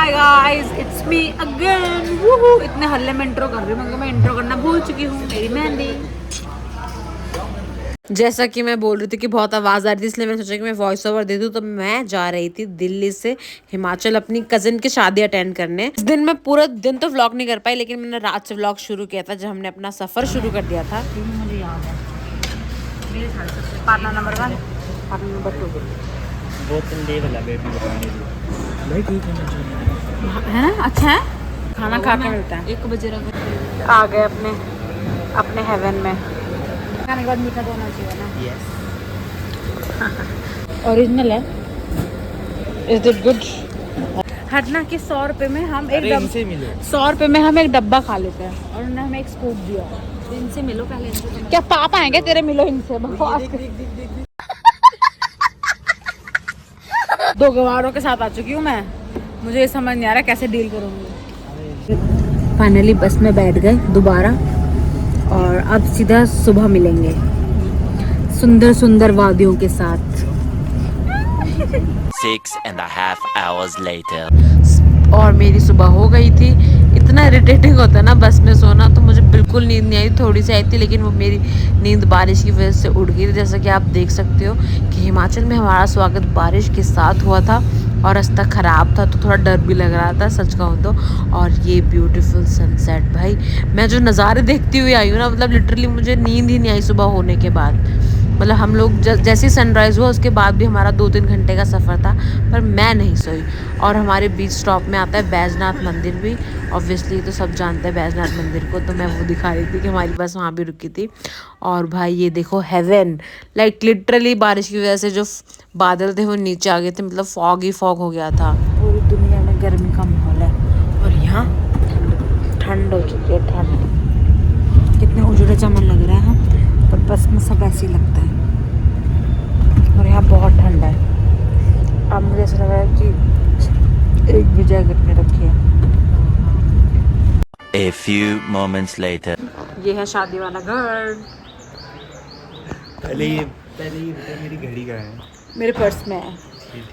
Hi guys, it's me again. वूहू, इतने हल्ले में इंट्रो कर रही हूँ, मैं इंट्रो करना भूल चुकी हूँ। मेरी मेहंदी। जैसा कि मैं बोल रही थी कि बहुत आवाज़ आ रही थी, इसलिए मैंने सोचा कि मैं वॉइस ओवर दे दूँ। तो मैं जा रही थी दिल्ली से हिमाचल अपनी कज़न की शादी अटेंड करने। इस दिन मैं पूरा दिन तो व्लॉग नहीं कर पाई, लेकिन मैंने रात से व्लॉग शुरू किया था जब हमने अपना सफ़र शुरू कर दिया था। मुझे याद है पार्टनर नंबर 1, पार्टनर नंबर 2 बोतल दे वाला बेबी बताने भाई ठीक है ना। अच्छा है, खाना खा के मिलता है। 1 बजे आ गए अपने हेवन में। खाने के बाद मीठा तो होना चाहिए ना। यस ओरिजिनल है। Is it good? हटना कि 100 रुपये में हम एक 100 रुपये में हम एक डब्बा खा लेते हैं, और उन्होंने हमें एक स्कूप दिया। इनसे मिलो पहले, इनसे क्या पाप आएंगे तेरे, मिलो इनसे। दो गवारों के साथ आ चुकी हूँ मैं, मुझे ये समझ नहीं आ रहा कैसे डील करूँगी। फाइनली बस में बैठ गए दोबारा, और अब सीधा सुबह मिलेंगे सुंदर सुंदर वादियों के साथ। 6.5 hours later. और मेरी सुबह हो गई थी। इतना इरिटेटिंग होता है ना बस में सोना, तो मुझे बिल्कुल नींद नहीं आई। थोड़ी सी आई थी, लेकिन वो मेरी नींद बारिश की वजह से उड़ गई थी। जैसा कि आप देख सकते हो कि हिमाचल में हमारा स्वागत बारिश के साथ हुआ था, और रास्ता ख़राब था तो थोड़ा डर भी लग रहा था, सच कहूँ तो। और ये ब्यूटीफुल सनसेट, भाई मैं जो नज़ारे देखती हुई आई हूँ ना, मतलब लिटरली मुझे नींद ही नहीं आई सुबह होने के बाद। मतलब हम लोग जैसे सनराइज़ हुआ उसके बाद भी हमारा 2-3 घंटे का सफ़र था, पर मैं नहीं सोई। और हमारे बीच स्टॉप में आता है बैजनाथ मंदिर भी। ऑब्वियसली तो सब जानते हैं बैजनाथ मंदिर को, तो मैं वो दिखा रही थी कि हमारी बस वहाँ भी रुकी थी। और भाई ये देखो हेवन, लाइक लिटरली बारिश की वजह से जो बादल थे वो नीचे आ गए थे, मतलब फॉग ही फॉग हो गया था। पूरी दुनिया में गर्मी का माहौल है, और यहाँ ठंड हो चुकी है। ठंड कितने उजड़े चमन लग रहे हैं, पर बस में सब ऐसे ही लगता है। और यहाँ बहुत ठंड है। अब मुझे ऐसा लग रहा है कि एक भी जैकेट में रखी है। A few moments later. ये है शादी वाला घर। पहले ये मेरी घड़ी का है, मेरे पर्स में है।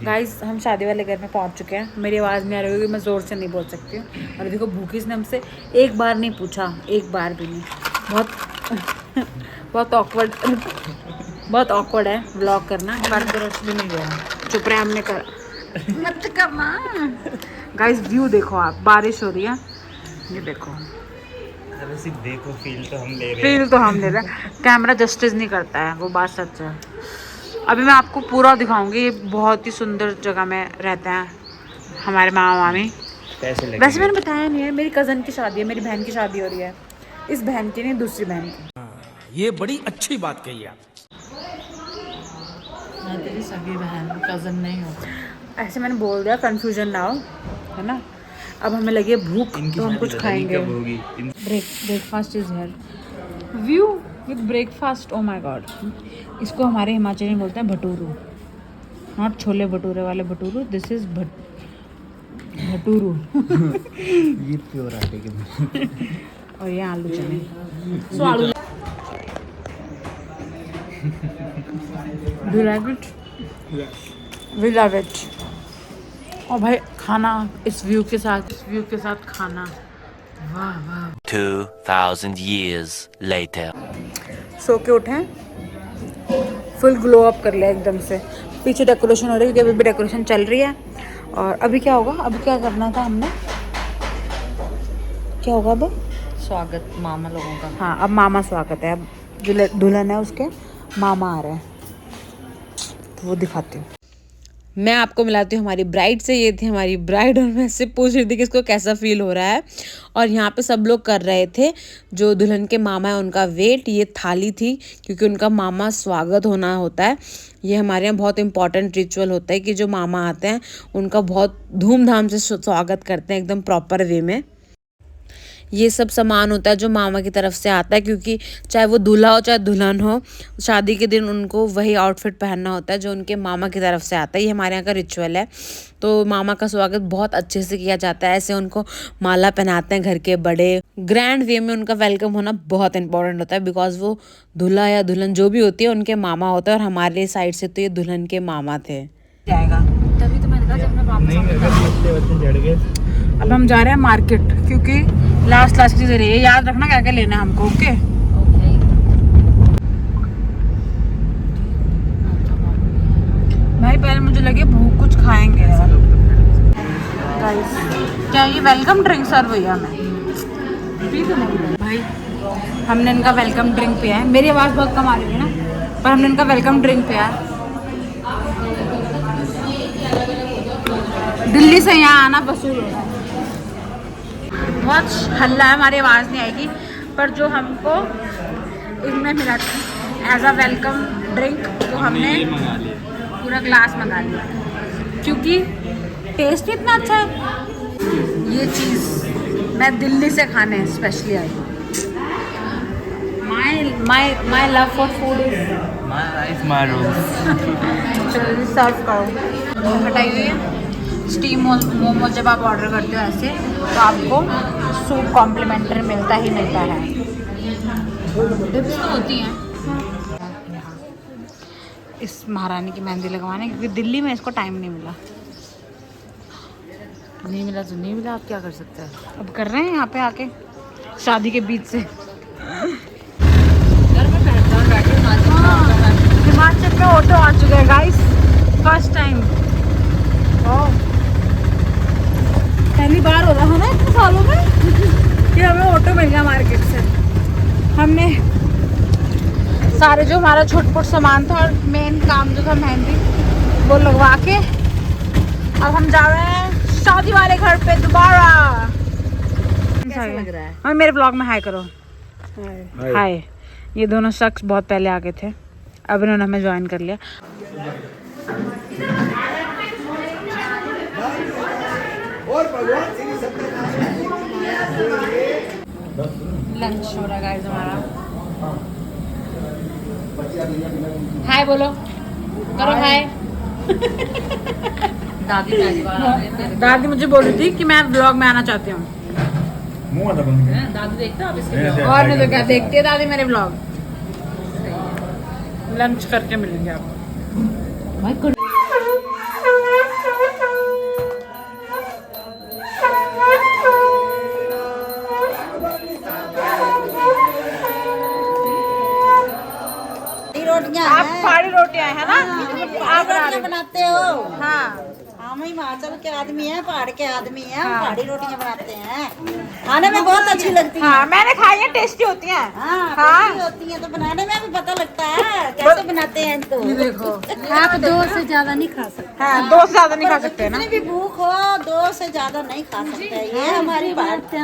गाइस हम शादी वाले घर में पहुंच चुके हैं। मेरी आवाज़ नहीं आ रही होगी, मैं ज़ोर से नहीं बोल सकती हूँ। और देखो भूखीस ने हमसे एक बार नहीं पूछा, एक बार भी नहीं। बहुत ऑकवर्ड है व्लॉग करना। ब्रश भी नहीं गया। चुप रहे, हमने कर मत करना। गाइस व्यू देखो आप, बारिश हो रही है, ये देखो। अरे सिर्फ देखो, फील तो हम ले रहे हैं। फील तो हम ले रहे हैं, कैमरा जस्टिस नहीं करता है, वो बात सच है। अभी मैं आपको पूरा दिखाऊंगी। ये बहुत ही सुंदर जगह में रहते हैं हमारे मामा मामी। पैसे लगे। वैसे मैंने बताया नहीं है, मेरी कज़न की शादी है, मेरी बहन की शादी हो रही है। इस बहन की नहीं, दूसरी बहन की। ये बड़ी अच्छी बात कही आप। मैं तेरी सगी बहन, कज़न नहीं हो। ऐसे मैंने बोल दिया, कंफ्यूजन ना हो, है ना। अब हमें लगी है भूख, तो हम कुछ खाएंगे। Breakfast is here. View with breakfast, oh my God. इसको हमारे हिमाचली में बोलते हैं भटूरू, नॉट छोले भटूरे वाले भटूरू। This is भटूरू। ये प्योर आटे के। और ये आलू चने। सो आलू Do you like it? We love it. और भाई खाना इस व्यू के साथ खाना, वाह वाह। 2,000 years later. सो के उठे, फुल ग्लो अप कर लिया एकदम से। पीछे डेकोरेशन हो रही है, क्योंकि अभी भी डेकोरेशन चल रही है। और अभी क्या होगा, अभी क्या करना था हमने, क्या होगा अब? स्वागत मामा लोगों का। हाँ, अब मामा स्वागत है। अब जो दुल्हन है उसके मामा आ रहे हैं, तो वो दिखाती हूँ। मैं आपको मिलाती हूँ हमारी ब्राइड से। ये थी हमारी ब्राइड, और मैं इससे पूछ रही थी कि इसको कैसा फील हो रहा है। और यहाँ पे सब लोग कर रहे थे, जो दुल्हन के मामा है उनका वेट। ये थाली थी, क्योंकि उनका मामा स्वागत होना होता है। ये हमारे यहाँ बहुत इंपॉर्टेंट रिचुअल होता है कि जो मामा आते हैं उनका बहुत धूमधाम से स्वागत करते हैं, एकदम प्रॉपर वे में। ये सब सामान होता है जो मामा की तरफ से आता है, क्योंकि चाहे वो दूल्हा हो चाहे दुल्हन हो, शादी के दिन उनको वही आउटफिट पहनना होता है जो उनके मामा की तरफ से आता है। ये हमारे यहाँ का रिचुअल है। तो मामा का स्वागत बहुत अच्छे से किया जाता है। ऐसे उनको माला पहनाते हैं घर के बड़े। ग्रैंड वे में उनका वेलकम होना बहुत इंपॉर्टेंट होता है, बिकॉज वो दूल्हा या दुल्हन जो भी होती है उनके मामा होता है, और हमारे साइड से तो ये दुल्हन के मामा थे। जाएगा तभी तो मैंने कहा जब मैं वापस नहीं, अगर बच्चे चढ़ गए अब हम जा रहे हैं मार्केट, क्योंकि लास्ट की चीज़ें रही है, याद रखना क्या क्या लेना है हमको। ओके भाई, पहले मुझे लगे भूख, कुछ खाएंगे यार। गाइस, क्या ये वेलकम ड्रिंक सर्व हुई है हमें? भाई हमने इनका वेलकम ड्रिंक पिया है। मेरी आवाज़ बहुत कम आ रही है ना, पर हमने इनका वेलकम ड्रिंक पिया है। दिल्ली से यहाँ आना वसूल होता है। बहुत हल्ला है, हमारी आवाज़ नहीं आएगी, पर जो हमको इनमें मिला था एज अ वेलकम ड्रिंक, तो हमने पूरा ग्लास मंगा लिया, क्योंकि टेस्ट ही इतना अच्छा है। ये चीज़ मैं दिल्ली से खाने स्पेशली आई हूँ। My love for food is My life, my rules. चलो सर्व करो। हटाई हुई है स्टीम मोमोज। जब आप ऑर्डर करते हो ऐसे, तो आपको सूप कॉम्प्लीमेंट्री मिलता ही मिलता है। डिप्स तो होती हैं। इस महारानी की मेहंदी लगवाने, क्योंकि दिल्ली में इसको टाइम नहीं मिला। नहीं मिला तो नहीं मिला, आप क्या कर सकते हैं। अब कर रहे हैं यहाँ पे आके, शादी के बीच से। हिमाचल में ऑटो आ चुके हैं गाइस, फर्स्ट टाइम। पहली बार हो रहा है ना इतने सालों में कि हमें ऑटो मिल गया मार्केट से। हमने सारे जो हमारा छोट-मोट सामान था और मेन काम जो था मेहंदी, वो लगवा के अब हम जा रहे हैं शादी वाले घर पे दोबारा। कैसा लग रहा है? और मेरे ब्लॉग में हाय करो। हाय। ये दोनों शख्स बहुत पहले आ गए थे, अब इन्होंने हमें ज्वाइन कर लिया। लंच हो रहा है गाइस हमारा। हाय बोलो, करो हाय। दादी मुझे बोल रही थी कि मैं व्लॉग में आना चाहती हूँ। दादू देखते हो आप इसके और नहीं तो क्या, देखती है दादी मेरे व्लॉग। लंच करके मिलेंगे आपको। आप सारी रोटियां है ना, आप बनाते हो? हाँ हम हिमाचल के आदमी हैं, पहाड़ के आदमी हैं, हम पहाड़ी रोटियां बनाते हैं। खाने में बहुत अच्छी लगती हैं। हाँ, मैंने खाई है, टेस्टी होती हैं। हाँ, हाँ। टेस्टी होती हैं, तो बनाने में भी पता लगता है कैसे बनाते हैं इनको। देखो, आप 2 से ज्यादा नहीं खा सकते। हाँ, 2 से ज्यादा नहीं खा सकते ना। कितनी भी भूख हो, 2 से ज्यादा नहीं खा सकते। ये हमारी बात है।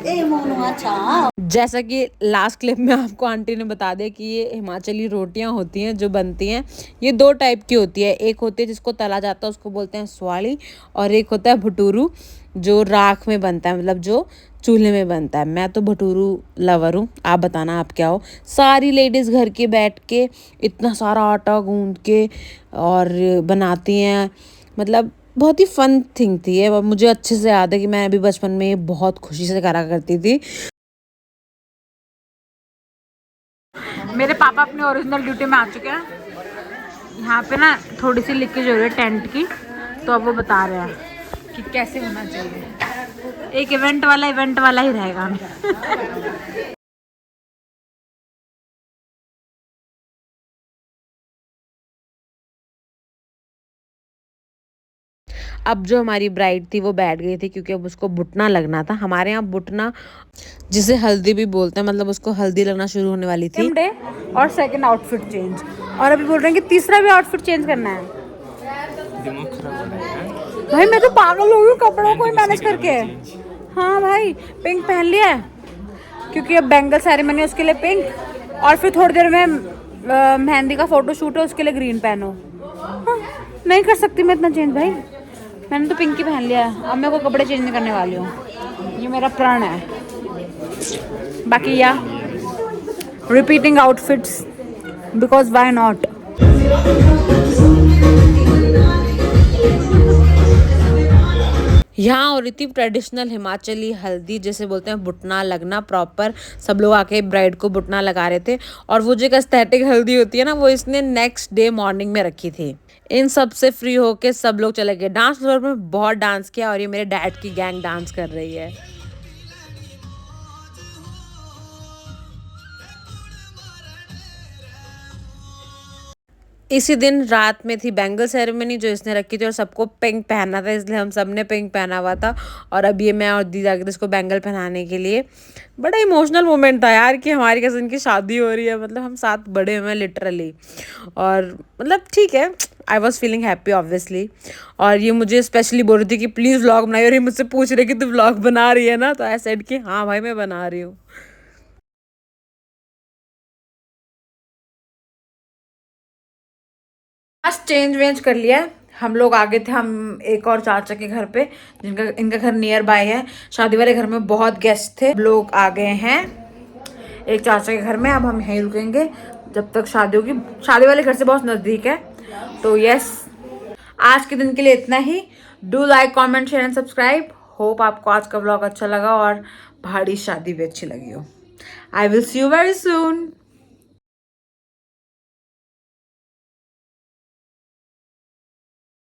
अच्छा, जैसा कि लास्ट क्लिप में आपको आंटी ने बता दिया कि ये हिमाचली रोटियां होती हैं जो बनती हैं, ये 2 टाइप की होती है। एक होती है जिसको तला जाता है, उसको बोलते हैं स्वाली, और एक होता है भटूरू जो राख में बनता है, मतलब जो चूल्हे में बनता है। मैं तो भटूरू लवर हूँ, आप बताना आप क्या हो। सारी लेडीज़ घर के बैठ के इतना सारा आटा गूंद के और बनाती हैं, मतलब बहुत ही फन थिंग थी ये। और मुझे अच्छे से याद है कि मैं अभी बचपन में बहुत खुशी से करा करती थी। मेरे पापा अपने ओरिजिनल ड्यूटी में आ चुके हैं। यहाँ पे ना थोड़ी सी लीकेज हो रही है टेंट की, तो अब वो बता रहे हैं कि कैसे होना चाहिए। एक इवेंट वाला ही रहेगा। अब जो हमारी ब्राइड थी वो बैठ गई थी, क्योंकि अब उसको बुटना लगना था। हमारे यहाँ बुटना जिसे हल्दी भी बोलते हैं, मतलब उसको हल्दी लगना शुरू होने वाली थी। डे और सेकंड आउटफिट चेंज, और अभी बोल रहे हैं कि तीसरा भी आउटफिट चेंज करना है। भाई मैं तो पागल हो गई कपड़ों को मैनेज करके। हाँ भाई, पिंक पहन लिया है क्योंकि अब बैंगल सेरेमनी उसके लिए पिंक, और फिर थोड़ी देर में मेहंदी का फोटो शूट है, उसके लिए ग्रीन पहनो। हाँ, नहीं कर सकती मैं इतना चेंज भाई। मैंने तो पिंक ही पहन लिया है, अब मैं कोई कपड़े चेंज नहीं करने वाली हूँ। ये मेरा प्रण है। बाकी या repeating outfits because why not. यहाँ हो रही थी ट्रेडिशनल हिमाचली हल्दी, जैसे बोलते हैं बुटना लगना प्रॉपर। सब लोग आके ब्राइड को बुटना लगा रहे थे, और वो जो एक एस्थेटिक हल्दी होती है ना, वो इसने नेक्स्ट डे मॉर्निंग में रखी थी। इन सब से फ्री होके सब लोग चले गए डांस फ्लोर में, बहुत डांस किया और ये मेरे डैड की गैंग डांस कर रही है। इसी दिन रात में थी बैंगल सेरेमनी जो इसने रखी थी और सबको पिंक पहनना था, इसलिए हम सब ने पिंक पहना हुआ था। और अब ये मैं और दीदी आ गए थे इसको बैंगल पहनाने के लिए। बड़ा इमोशनल मोमेंट था यार कि हमारी कज़न की शादी हो रही है, मतलब हम साथ बड़े हुए हैं लिटरली। और मतलब ठीक है, I was feeling happy obviously. और ये मुझे स्पेशली बोल रही थी कि प्लीज़ व्लॉग बनाइए, और ये मुझसे पूछ रहे कि तू व्लॉग बना रही है ना, तो आई सेड कि हाँ भाई मैं बना रही हूँ। बस चेंज वेंज कर लिया, हम लोग आ गए थे हम एक और चाचा के घर पे, इनका घर नियर बाय है। शादी वाले घर में बहुत गेस्ट थे, लोग आ गए हैं एक चाचा के घर में। अब हम यहीं रुकेंगे जब तक शादी होगी, शादी वाले घर से बहुत नज़दीक है। तो यस, आज के दिन के लिए इतना ही। Do like comment share and subscribe. Hope आपको आज का ब्लॉग अच्छा लगा और भाड़ी शादी भी अच्छी लगी हो। I will see you very soon.